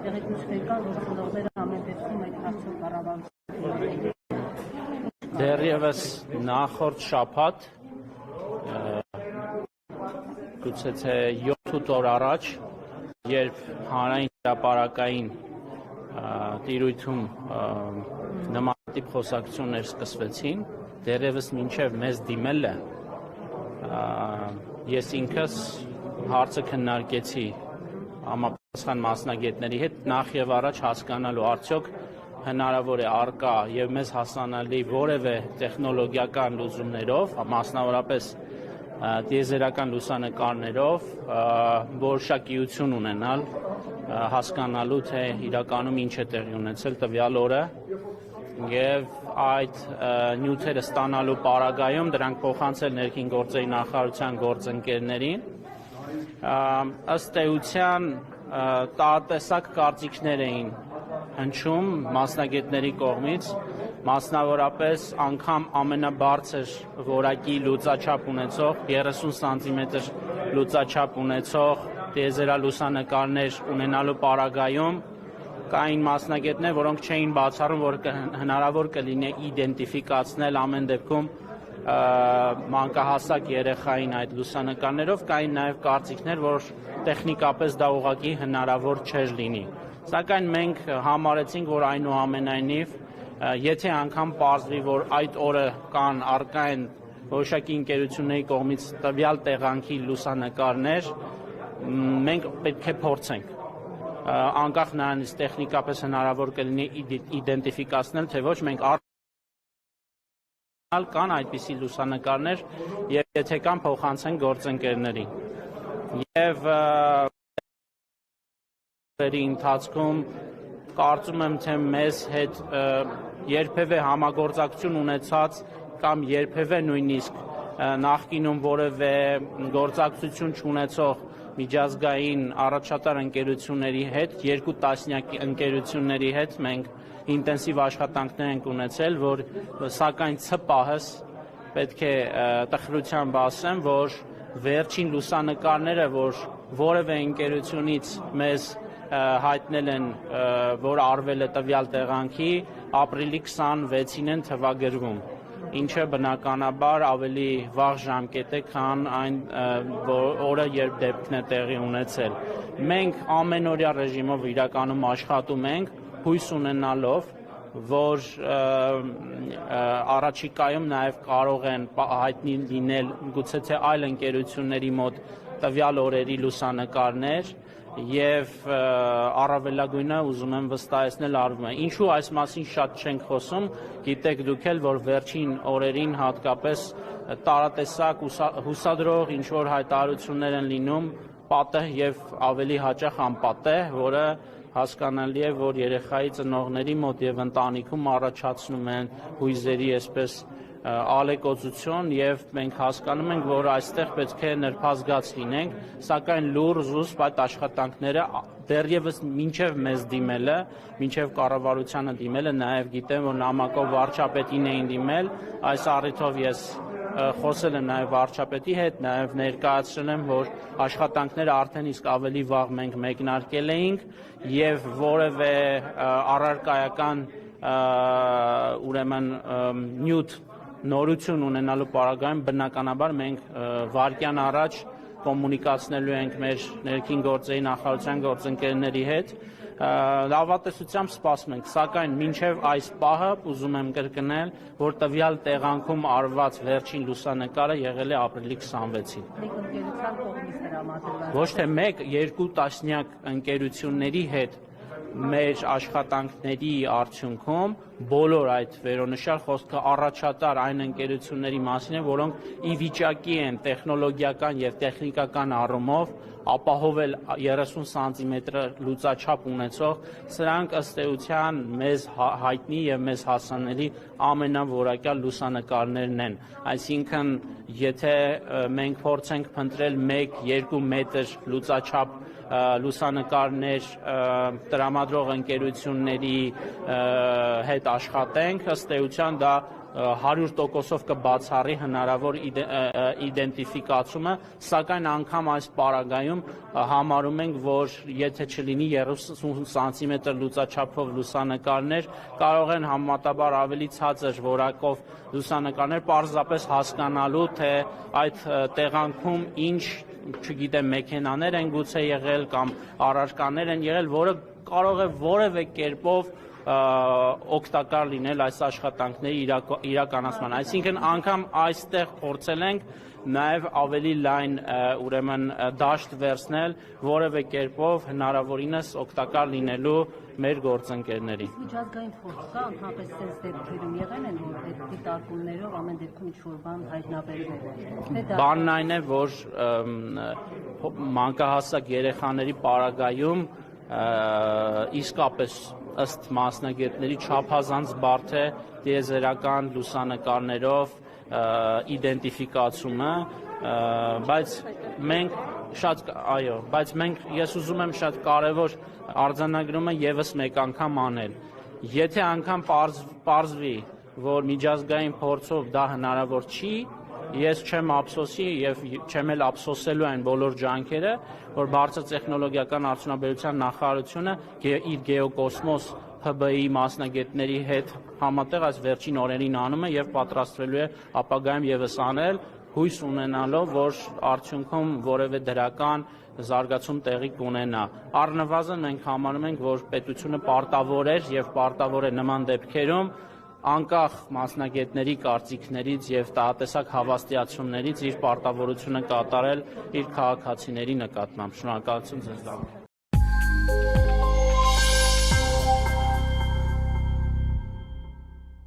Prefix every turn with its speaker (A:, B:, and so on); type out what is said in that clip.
A: տեղեկություններ կան, որ ծնողները ամեն դեպքում այդ հարցը կառավարություն։
B: Դեռևս նախորդ շաբաթ գուցե թե 7 օր առաջ, երբ հանրային հրապարակային տիրույթում նմանատիպ խոսակցություններ սկսվեցին, դեռևս մինչև մեզ դիմելը ես ինքս հարցը քննարկեցի համապատասխան մասնագետների հետ, նախ եւ առաջ հասկանալու արդյոք հնարավոր է առկա եւ մեզ հասանալի որևէ տեխնոլոգիական լուծումներով, մասնավորապես տիեզերական լուսանկարներով որոշակիություն ունենալ, հասկանալու թե իրականում ինչ է տեղի ունեցել տվյալ օրը եւ այդ նյութերը ստանալու պարագայում դրանք փոխանցել ներքին գործերի նախարարության գործընկերներին, ըստ էության տարատեսակ կարծիքներ էին հնչում մասնագետների կողմից, մասնավորապես անգամ ամենաբարձր որակի լուծաչափ ունեցող 30 սանտիմետր լուծաչափ ունեցող տիեզերալուսանկարներ ունենալու պարագայում կային մասնագետներ, որոնք չէին բացառում, որ հնարավոր կլինի իդենտիֆիկացնել ամեն դեպքում մանկահասակ երեխային այդ լուսանկարներով, կային նաև կարծիքներ, որ տեխնիկապես դա ուղղակի հնարավոր չէր լինի։ Սակայն մենք համարեցինք, որ այնուամենայնիվ, եթե անգամ պարզվի, որ այդ օրը կան առկա են որոշակի ընկերությունների կողմից տվյալ տեղանքի լուսանկարներ, մենք պետք է փորձենք։ Անկախ նրանից տեխնիկապես հնարավոր կլինի իդենտիֆիկացնել, թե ոչ, մենք կան այդպիսի լուսանկարներ եւ եթե կան փոխանցեն գործընկերներին։ Եվ ընթացքում կարծում եմ, թե մեզ հետ երբևէ համագործակցություն ունեցած կամ երբևէ նույնիսկ նախկինում որևէ գործակցություն չունեցող միջազգային առաջատար ընկերությունների հետ, 2 տասնյակ ընկերությունների հետ մենք ինտենսիվ աշխատանքներ ենք ունեցել, որ սակայն ՑՊԱՀ-ս պետք է տխրությամբ ասեմ, որ վերջին լուսանկարները, որ որևէ ընկերությունից մեզ հայտնել են, որ արվել է տվյալ տեղանքի, ապրիլի 26-ին են թվագրվում, ինչը բնականաբար ավելի վաղ ժամկետ է, քան այն օրը, երբ դեպքն է տեղի ունեցել։ Մենք ամենօրյա ռեժիմով իրականում աշխատում ենք, հույս ունենալով, որ առաջիկայում նաև կարող են հայտնի լինել գուցե թե այլ ընկերությունների մոտ տվյալ օրերի լուսանկարներ եւ առավելագույնը ուզում եմ վստահեցնել արվում է։ Ինչու այս մասին շատ չենք խոսում, գիտեք դուք էլ, որ վերջին օրերին հատկապես տարատեսակ հուսադրող ինչ որ հայտարարություններ են լինում, պատեհ եւ ավելի հաճախ անպատեհ, որը հասկանալի է, որ երեխայի ծնողների մոտ եւ ընտանիքում առաջացնում են հույզերի այսպես ալեկոծություն եւ մենք հասկանում ենք, որ այստեղ պետք է նրբազգաց լինենք, սակայն լուր զուսպ այդ աշխատանքները դեռևս մինչև մեզ դիմելը, մինչև կառավարությանը դիմելը, նաեւ գիտեմ, որ նամակով վարչապետին էին դիմել, այս առիթով ես խոսել եմ նաեւ վարչապետի հետ, նաեւ ներկայացրել եմ, որ աշխատանքները արդեն իսկ ավելի վաղ մենք մեկնարկել էինք եւ որևէ առարկայական ուրեմն նյութ նորություն ունենալու պարագայում բնականաբար մենք վարկյան առաջ կոմունիկացնելու ենք մեր ներքին գործերի նախարարության գործընկերների հետ, լավատեսությամբ սպասում ենք, սակայն մինչև այս պահը ուզում եմ կրկնել, որ տվյալ տեղանքում արված վերջին լուսանկարը եղել է ապրիլի 26-ին։ Ոչ թե 1-2 տասնյակ ընկերությունների հետ մեր աշխատանքների արդյունքում բոլոր այդ վերոնշյալ խոսքը առաջատար այն ընկերությունների մասին է, որոնք ի վիճակի են տեխնոլոգիական եւ տեխնիկական առումով ապահովել 30 սանտիմետր լուծաչափ ունեցող, սրանք ըստ էության մեզ հայտնի եւ մեզ հասանելի ամենավորակյալ լուսանկարներն են։ Այսինքն, եթե մենք փորձենք փնտրել 1-2 մետր լուծաչափ լուսանկարներ տրամադրող ընկերությունների հետ աշխատենք, ըստ էության դա 100%-ով կբացառի հնարավոր իդենտիֆիկացումը, սակայն անգամ այս պարագայում համարում ենք, որ եթե չլինի 30 սանտիմետր լուծաչափով լուսանկարներ, կարող են համեմատաբար ավելի ցածր որակով լուսանկարներ պարզապես հասկանալու, թե այդ տեղանքում ինչ, չգիտեմ, մեքենաներ են գուցե եղել կամ առարկաներ են եղել, որը կարող է որևէ կերպով օգտակար լինել այս աշխատանքների իրականացման։ Այսինքն անգամ այստեղ փորձել ենք նաև ավելի լայն ուրեմն դաշտ վերցնել որևէ կերպով հնարավորինս օգտակար լինելու մեր գործընկերների։
A: Միջազգային փորձ կա, ընդհանրապես այս դեպքերում եղել են, որ այդ դիտարկումներով ամեն դեպքում ինչ-որ բան հայտնաբերվել է։
B: Բանն այն է, որ մանկահասակ երեխաների պարագայում իսկապես ըստ մասնագետների չափազանց բարդ է տիեզերական լուսանկարներով իդենտիֆիկացումը, բայց ես ուզում եմ շատ կարևոր արձանագրումը եւս մեկ անգամ անել։ Եթե անգամ պարզվի, որ միջազգային փորձով դա հնարավոր չի, ես չեմ ափսոսի եւ չեմ էլ ափսոսելու այն բոլոր ջանքերը, որ բարձր տեխնոլոգիական արդյունաբերության նախարարությունը իր Գեոկոսմոս ՀԲ-ի մասնագետների հետ համատեղ այս վերջին օրերին անում է եւ պատրաստվելու է ապագայում եւս անել, հույս ունենալով, որ արդյունքում որևէ դրական զարգացում տեղի կունենա։ Առնվազն մենք համարում ենք, որ պետությունը պարտավոր էր եւ պարտավոր է նման դեպքերում անկախ մասնագետների կարծիքներից եւ տհատեսակ հավաստիացումներից իր պարտավորությունը կատարել իր քաղաքացիների նկատմամբ։ Շնորհակալություն ձեզ։